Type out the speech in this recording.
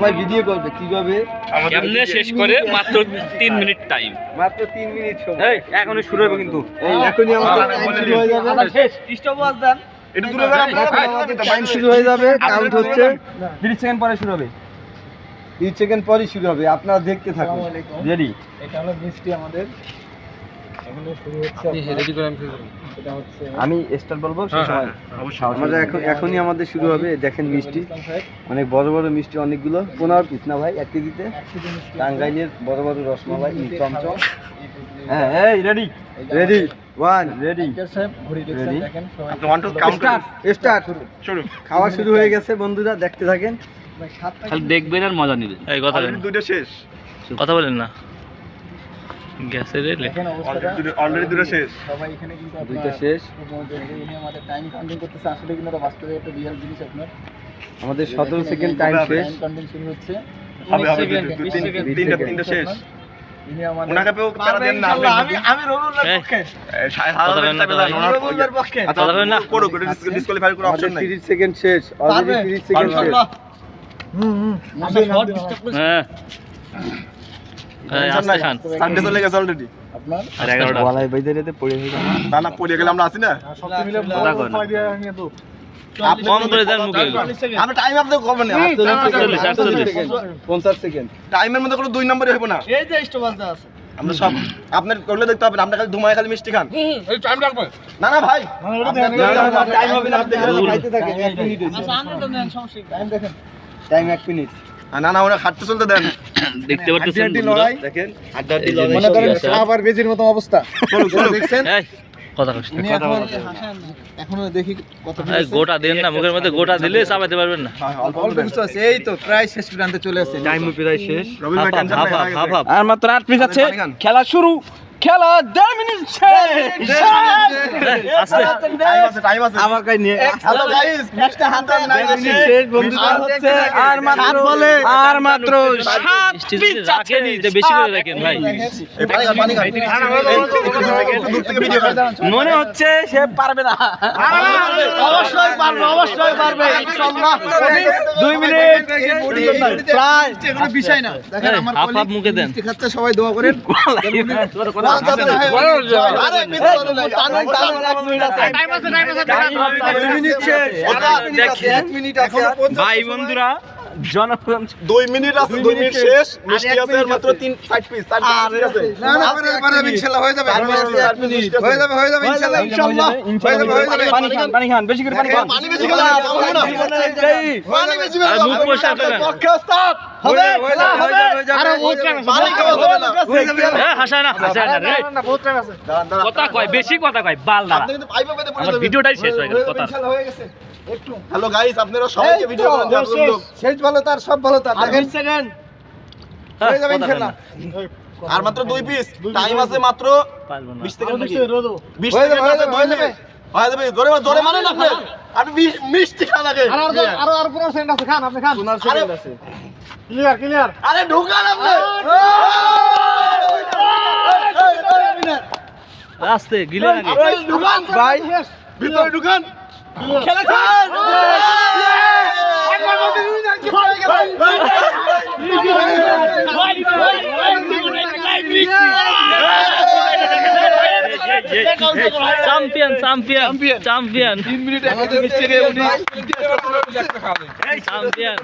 সবাই ভিডিও করবে কিভাবে কেমনে শেষ করে মাত্র 3 মিনিট টাইম। মাত্র 3 মিনিট সময়। এই এখনই শুরু হবে কিন্তু। এই এখনই আমাদের টাইম শুরু হয়ে যাবে। শেষ স্টপওয়াচ দেন। একটু দূরে যান আপনারা। আমাদের টাইম শুরু হয়ে যাবে। কাউন্ট হচ্ছে 30 সেকেন্ড পরে শুরু হবে। 30 সেকেন্ড পরে শুরু হবে। আপনারা দেখতে থাকুন। রেডি? এটা হলো মিষ্টি আমাদের এখানে শুরু হচ্ছে। আপনি রেডি করে আমি শুরু করব। এটা হচ্ছে আমি স্টার্ট বলবো সেই সময় অবশ্যই। আমাদের এখনই আমাদের শুরু হবে। দেখেন মিষ্টি অনেক বড় বড় মিষ্টি অনেকগুলো 15 পিস না ভাই 1 কেজিতে টাঙ্গাইলের বড় বড় রসমালাই চমচম। হ্যাঁ এই রেডি রেডি 1 রেডি সাহেব ঘড়ি দেখছেন Ready? দেখেন সবাই আপনি 1 2 কাউন্ট স্টার্ট শুরু খাওয়া শুরু হয়ে গেছে বন্ধুরা দেখতে থাকেন। খালি দেখবেন আর মজা নেবেন। এই কথা বলেন। দুটো শেষ কথা বলেন না। গ্যাসের রেলে দেখেন অবস্থাটা অলরেডি দুটো শেষ সবাই এখানে কিন্তু দুইটা শেষ। উনি আমাদের টাইম কাউন্টিং করতেছে আসলে কিন্তু এটা বাস্তবে একটা রিয়েল জিনিস আপনার আমাদের 17 সেকেন্ড টাইম শেষ। টাইম কাউন্টিং শুরু হচ্ছে হবে 20 সেকেন্ড, 20 তিনটা সেকেন্ড। তিনটা শেষ ইনি আমাদের ওনাকে পেও প্যারা দেন না আমি রুলুলের পক্ষে রুলুলের পক্ষে আচ্ছা না করো ডিসকোয়ালিফাই করার আমাদের অপশন নাই 30 সেকেন্ড শেষ। অলরেডি 30 সেকেন্ড শেষ। আমরা শর্ট ডিস্টার্ব করছি হ্যাঁ এই আস্তে খান। সানডে চলে গেছে অলরেডি আপনার আর 11টা গলায় বাইদে রেতে পড়ে হয়ে যাবে। না না পড়ে গেলে আমরা আছি না সব মিলে কথা কয় না। দিয়ে নিয়ে তো কম করে দেন মুখে। আমরা টাইম আপনি করবেন না 50 সেকেন্ড। টাইমের মধ্যে কোনো দুই নম্বরই হবে না এই যে স্টপ আছে আমরা সব আপনার করলে দেখতে হবে না আমরা খালি ধুমায় খালি মিষ্টি খান এই টাইম রাখবে না না ভাই টাইম হবে না আপনি খাইতে থাকেন 1 মিনিট হয়েছে। আচ্ছা আমরা তো নেন সমস্যা টাইম দেখেন টাইম 1 মিনিট। না না ওরা হাঁটতে চলতে দেন দেখতে পাচ্ছেন দেখেন এই যে মনে করেন মিষ্টি আছে। খাবার বেজির মতো অবস্থা চলো চলো দেখছেন এই কথা কইছ না। উনি এখন এখনো দেখি কত এই গোটা দেন না মুখের মধ্যে গোটা দিলে চাবাতে পারবেন না। অল্প অল্প কিছু আছে এই তো প্রায় শেষ প্রান্তে চলে আসছে টাইম প্রায় শেষ। রবি ভাই টেনশন নাই হয়ে গেছে। আর মাত্র 8 মিনিট আছে খেলা শুরু। খেলা 10 মিনিট শেষ। আস্তে টাইম আছে আমার কাছে নিয়ে হ্যালো গাইস একটা হাতে নাই শেষ বন্ধুরা হচ্ছে আর মাত্র 7 পিচ রাখেনি তো বেশি করে রাখেন ভাই। এই পানি খান একটু দূর থেকে ভিডিও করেন মনে হচ্ছে সে পারবে না। অবশ্যই পারবে ইনশাআল্লাহ 2 মিনিট প্রায় এগুলো বিষয় না দেখেন আমার হাফ হাফ মুখে দেন। মিষ্টি খাচ্ছে সবাই দোয়া করেন ভাই বন্ধুরা জনগণ 2 মিনিট আছে 2 মিনিট শেষ মিষ্টি আছে আর মাত্র 3 60 পিস 4 পিস আছে না না পারে ইনশাআল্লাহ হয়ে যাবে ইনশাআল্লাহ পানি খান বেশি করে পানি খান। পানি বেশি খেলে পানি বেশি আর মুখ পরিষ্কার করেন। হবে আরে পানি খাওয়া যাবে না হাসায় না রে। দাঁড়ান দাঁড়ান কথা কয় বেশি কথা কয় বাল দাঁড়া। আপনি কিন্তু পাইপে পেতে পড়ে আমার যাবেন ভিডিওটাই শেষ হয়ে গেল কথা। ইনশাআল্লাহ হয়ে গেছে একটু হ্যালো গাইস আপনারা সবাইকে ভিডিও করেন লোক শেষ ভালো তার সব ভালো তার 20 সেকেন্ড হয়ে যাবে ইনশাআল্লাহ আর মাত্র 2 পিস টাইম আছে মাত্র পারবো না। 20 সেকেন্ড নাকি 20 হয়ে যাবে, সেকেন্ড আছে হয়ে যাবে। হয়ে যাবে জোরে মানেন আপনি আপনি মিষ্টি খান আগে আর 15 সেকেন্ড আছে খান আপনি খান 15 সেকেন্ড আছে। ক্লিয়ার আরে ঢুকান আপনি আস্তে গিলে নাকি আপনি ঢুকান ভাই ভিতরে ঢুকান খেলা চ্যাম্পিয়ন 3 মিনিট 1 মিনিট চ্যাম্পিয়ন